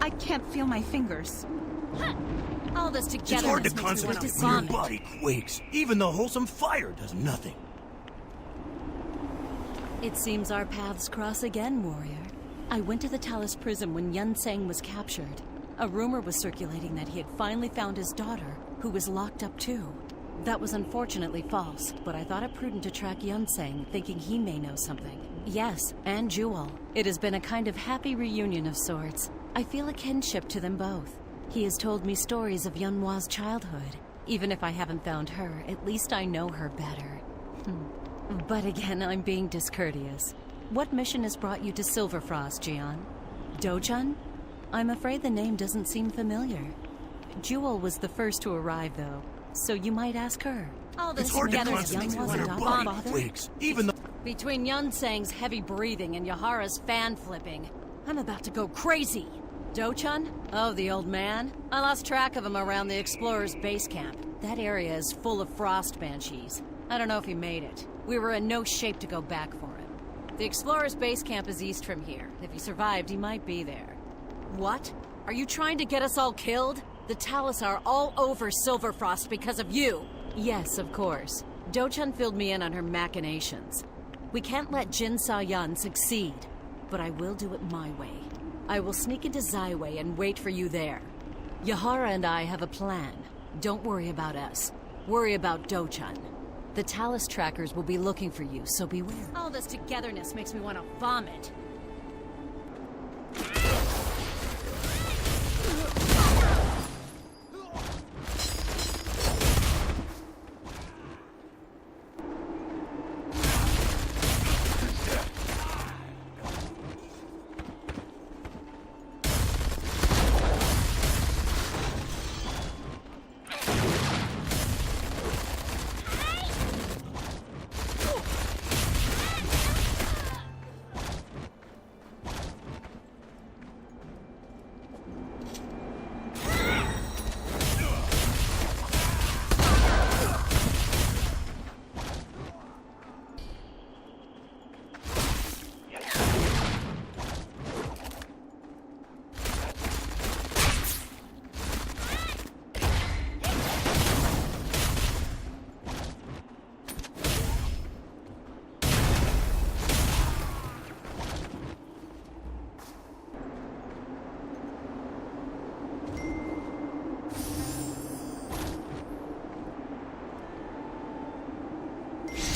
I can't feel my fingers. All this together It's hard to makes me concentrate wanna when your vomit. body quakes. Even the wholesome fire does nothing. It seems our paths cross again, warrior. I went to the Talus prison when Yun Sang was captured. A rumor was circulating that he had finally found his daughter, who was locked up too. That was unfortunately false, but I thought it prudent to track Yun Sang, thinking he may know something. Yes, and Jewel. It has been a kind of happy reunion of sorts. I feel a kinship to them both. He has told me stories of Yunhua's childhood. Even if I haven't found her, at least I know her better. But again, I'm being discourteous. What mission has brought you to Silverfrost, Jian? Dochan? I'm afraid the name doesn't seem familiar. Jewel was the first to arrive, though, so you might ask her. All this It's hard to together is concentrate Yunhua's when her adopted body father? quakes. Even the... Between Yun Sang's heavy breathing and Yahara's fan flipping, I'm about to go crazy. Dochan? Oh, the old man? I lost track of him around the Explorer's base camp. That area is full of Frost Banshees. I don't know if he made it. We were in no shape to go back for him. The Explorer's base camp is east from here. If he survived, he might be there. What? Are you trying to get us all killed? The Talus are all over Silverfrost because of you. Yes, of course. Dochan filled me in on her machinations. We can't let Jin Sa-Yun succeed, but I will do it my way. I will sneak into Zyway and wait for you there. Yahara and I have a plan. Don't worry about us. Worry about Dochan. The Talus trackers will be looking for you, so beware. All this togetherness makes me want to vomit.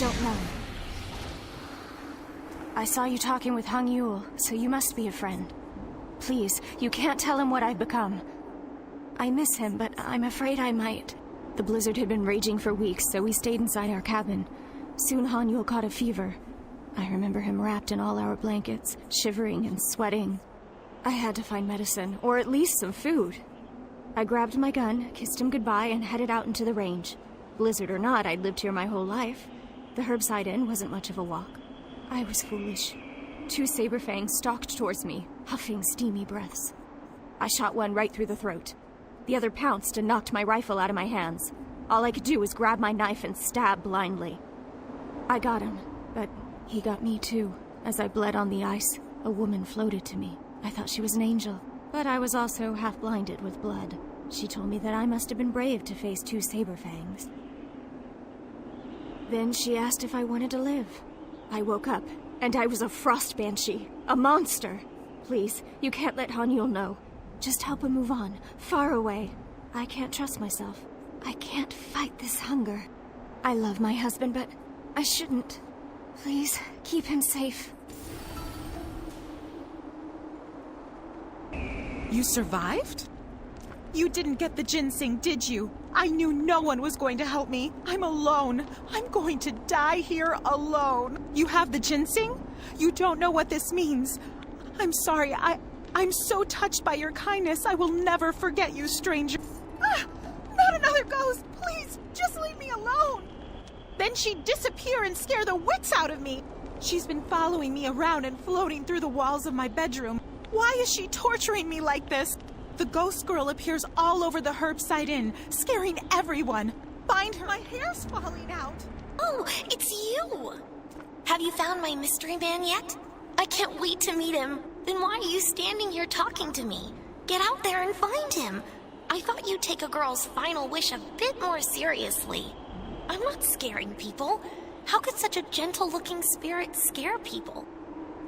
don't know. I saw you talking with Hung Yul, so you must be a friend. Please, you can't tell him what I've become. I miss him, but I'm afraid I might. The blizzard had been raging for weeks, so we stayed inside our cabin. Soon Han Yul caught a fever. I remember him wrapped in all our blankets, shivering and sweating. I had to find medicine, or at least some food. I grabbed my gun, kissed him goodbye, and headed out into the range. Blizzard or not, I'd lived here my whole life. The Herbside Inn wasn't much of a walk. I was foolish. 2 Saberfangs stalked towards me, huffing steamy breaths. I shot one right through the throat. The other pounced and knocked my rifle out of my hands. All I could do was grab my knife and stab blindly. I got him, but he got me too. As I bled on the ice, a woman floated to me. I thought she was an angel, but I was also half blinded with blood. She told me that I must have been brave to face 2 Saberfangs. Then she asked if I wanted to live. I woke up, and I was a frost banshee, a monster. Please, you can't let Han Yul know. Just help him move on, far away. I can't trust myself. I can't fight this hunger. I love my husband, but I shouldn't. Please, keep him safe. You survived? You didn't get the ginseng, did you? I knew no one was going to help me. I'm alone. I'm going to die here alone. You have the ginseng? You don't know what this means. I'm sorry. I'm so touched by your kindness. I will never forget you, stranger. Ah, not another ghost. Please, just leave me alone. Then she'd disappear and scare the wits out of me. She's been following me around and floating through the walls of my bedroom. Why is she torturing me like this? The ghost girl appears all over the Herbside Inn, scaring everyone. Find her. My hair's falling out. Oh, it's you! Have you found my mystery man yet? I can't wait to meet him. Then why are you standing here talking to me? Get out there and find him. I thought you'd take a girl's final wish a bit more seriously. I'm not scaring people. How could such a gentle-looking spirit scare people?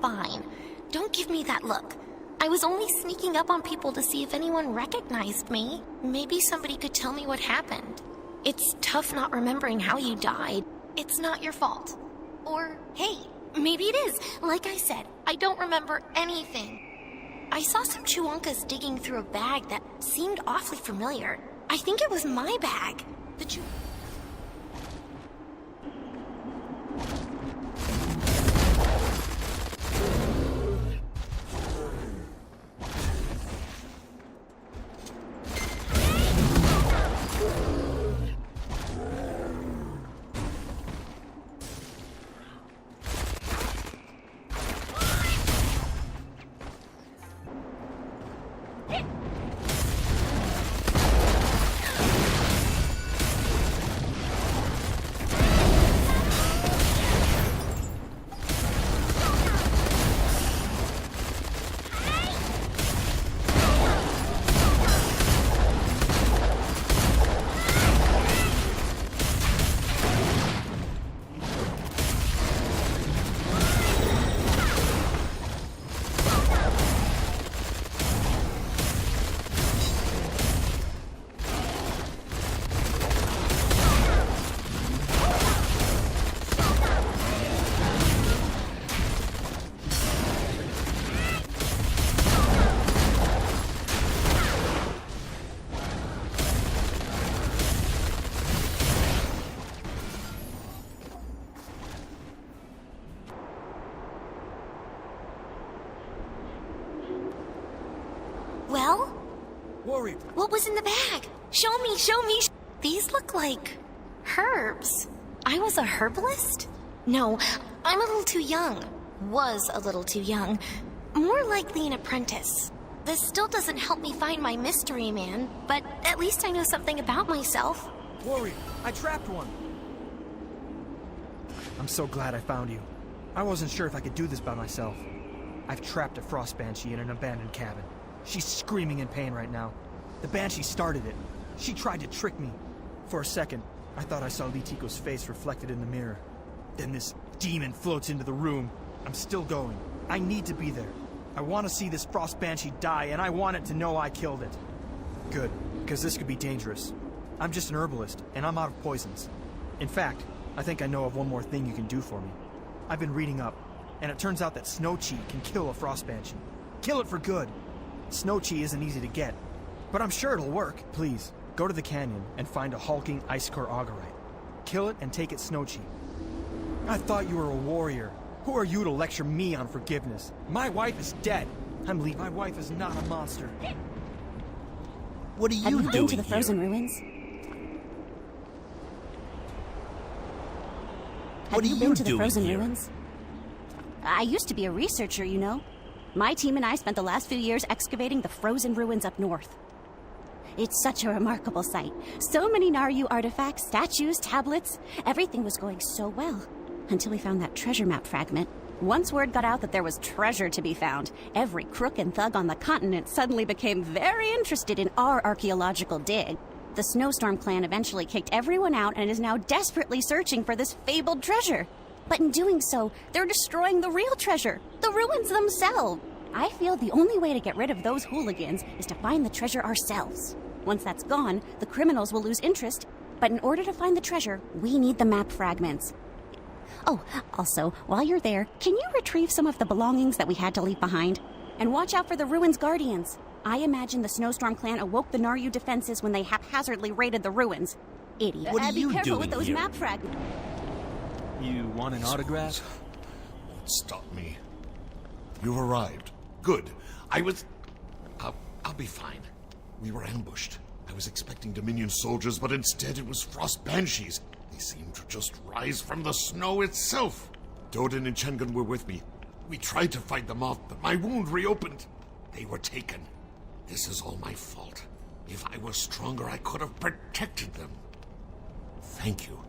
Fine. Don't give me that look. I was only sneaking up on people to see if anyone recognized me. Maybe somebody could tell me what happened. It's tough not remembering how you died. It's not your fault. Or, hey, maybe it is. Like I said, I don't remember anything. I saw some Chuankas digging through a bag that seemed awfully familiar. I think it was my bag. The Well? Warrior. What was in the bag? Show me, show me. These look like herbs. I was a herbalist? No, I'm a little too young. Was a little too young. More likely an apprentice. This still doesn't help me find my mystery man, but at least I know something about myself. Warrior, I trapped one. I'm so glad I found you. I wasn't sure if I could do this by myself. I've trapped a frost banshee in an abandoned cabin. She's screaming in pain right now. The banshee started it. She tried to trick me. For a second, I thought I saw Litiko's face reflected in the mirror. Then this demon floats into the room. I'm still going. I need to be there. I want to see this frost banshee die, and I want it to know I killed it. Good, because this could be dangerous. I'm just an herbalist, and I'm out of poisons. In fact, I think I know of one more thing you can do for me. I've been reading up, and it turns out that Snow Chi can kill a Frost Banshee. Kill it for good. Snow Chi isn't easy to get, but I'm sure it'll work. Please, go to the canyon and find a hulking Ice-Core Augurite. Kill it and take its Snow Chi. I thought you were a warrior. Who are you to lecture me on forgiveness? My wife is dead. I'm leaving. My wife is not a monster. What are you doing? Have you been to the Frozen Ruins? What Have are you been you to the doing Frozen here? Ruins? I used to be a researcher, you know. My team and I spent the last few years excavating the Frozen Ruins up north. It's such a remarkable sight. So many Naryu artifacts, statues, tablets. Everything was going so well. Until we found that treasure map fragment. Once word got out that there was treasure to be found, every crook and thug on the continent suddenly became very interested in our archaeological dig. The Snowstorm clan eventually kicked everyone out and is now desperately searching for this fabled treasure. But in doing so, they're destroying the real treasure, the ruins themselves. I feel the only way to get rid of those hooligans is to find the treasure ourselves. Once that's gone, the criminals will lose interest. But in order to find the treasure, we need the map fragments. Oh, also, while you're there, can you retrieve some of the belongings that we had to leave behind? And watch out for the ruins guardians. I imagine the Snowstorm clan awoke the Naryu defenses when they haphazardly raided the ruins. Idiot. What are you Be careful doing with those here? map fragments. You want an autograph? Won't stop me. You've arrived. Good. I'll be fine. We were ambushed. I was expecting Dominion soldiers, but instead it was Frost Banshees. They seemed to just rise from the snow itself. Doden and Chengun were with me. We tried to fight them off, but my wound reopened. They were taken. This is all my fault. If I was stronger, I could have protected them. Thank you.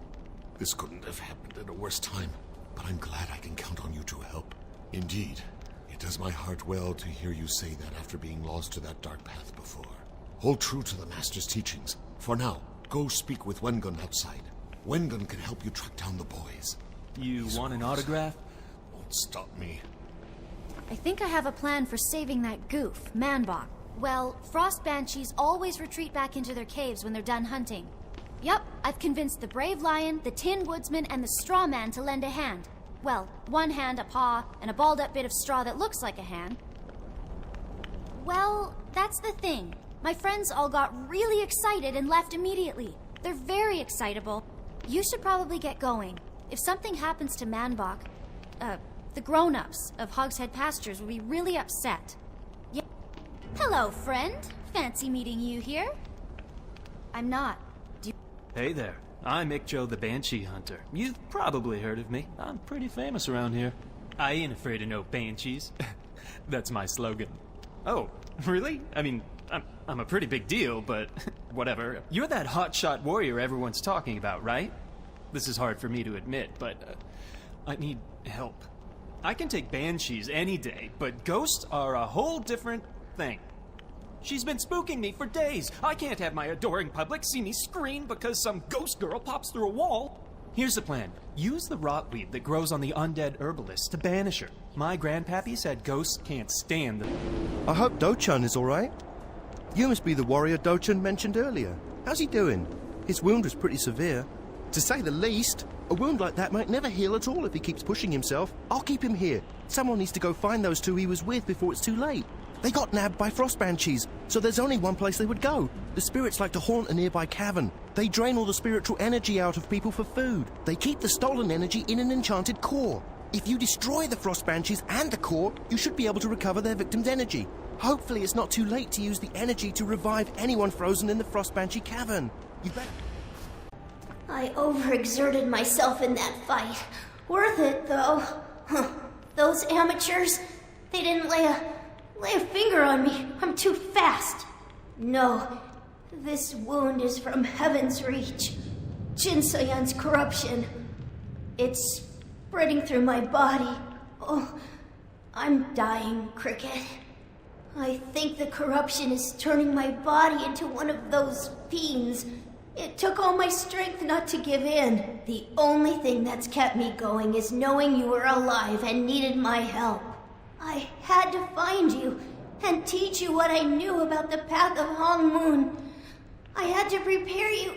This couldn't have happened at a worse time, but I'm glad I can count on you to help. Indeed, it does my heart well to hear you say that after being lost to that dark path before. Hold true to the Master's teachings. For now, go speak with Wengun outside. Wengun can help you track down the boys. You want an autograph? Won't stop me. I think I have a plan for saving that goof, Manbok. Well, Frost Banshees always retreat back into their caves when they're done hunting. Yup, I've convinced the Brave Lion, the Tin Woodsman, and the Straw Man to lend a hand. Well, one hand, a paw, and a balled-up bit of straw that looks like a hand. Well, that's the thing. My friends all got really excited and left immediately. They're very excitable. You should probably get going. If something happens to Manbok, the grown-ups of Hogshead Pastures will be really upset. Yeah. Hello, friend. Fancy meeting you here. I'm not. Hey there. I'm Ikjo the Banshee Hunter. You've probably heard of me. I'm pretty famous around here. I ain't afraid of no banshees. That's my slogan. Oh, really? I mean, I'm a pretty big deal, but whatever. You're that hotshot warrior everyone's talking about, right? This is hard for me to admit, but I need help. I can take banshees any day, but ghosts are a whole different thing. She's been spooking me for days. I can't have my adoring public see me scream because some ghost girl pops through a wall. Here's the plan. Use the rotweed that grows on the undead herbalist to banish her. My grandpappy said ghosts can't stand them. I hope Dochan is alright. You must be the warrior Dochan mentioned earlier. How's he doing? His wound was pretty severe. To say the least. A wound like that might never heal at all if he keeps pushing himself. I'll keep him here. Someone needs to go find those two he was with before it's too late. They got nabbed by Frost Banshees, so there's only one place they would go. The spirits like to haunt a nearby cavern. They drain all the spiritual energy out of people for food. They keep the stolen energy in an enchanted core. If you destroy the Frost Banshees and the core, you should be able to recover their victims' energy. Hopefully it's not too late to use the energy to revive anyone frozen in the Frost Banshee cavern. You better... I overexerted myself in that fight. Worth it, though. Those amateurs, they didn't lay a finger on me. I'm too fast. No, this wound is from Heaven's Reach. Jin Soyan's corruption. It's spreading through my body. Oh, I'm dying, Cricket. I think the corruption is turning my body into one of those fiends. It took all my strength not to give in. The only thing that's kept me going is knowing you were alive and needed my help. I had to find you and teach you what I knew about the path of Hong Moon. I had to prepare you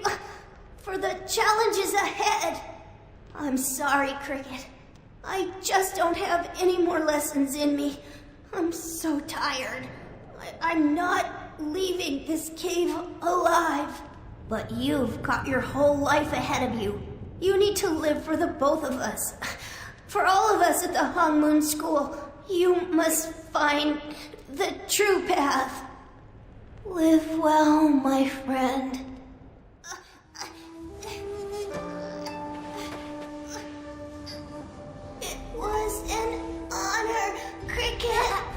for the challenges ahead. I'm sorry, Cricket. I just don't have any more lessons in me. I'm so tired. I'm not leaving this cave alive. But you've got your whole life ahead of you. You need to live for the both of us. For all of us at the Hong Moon School, you must find the true path. Live well, my friend. It was an honor, Cricket.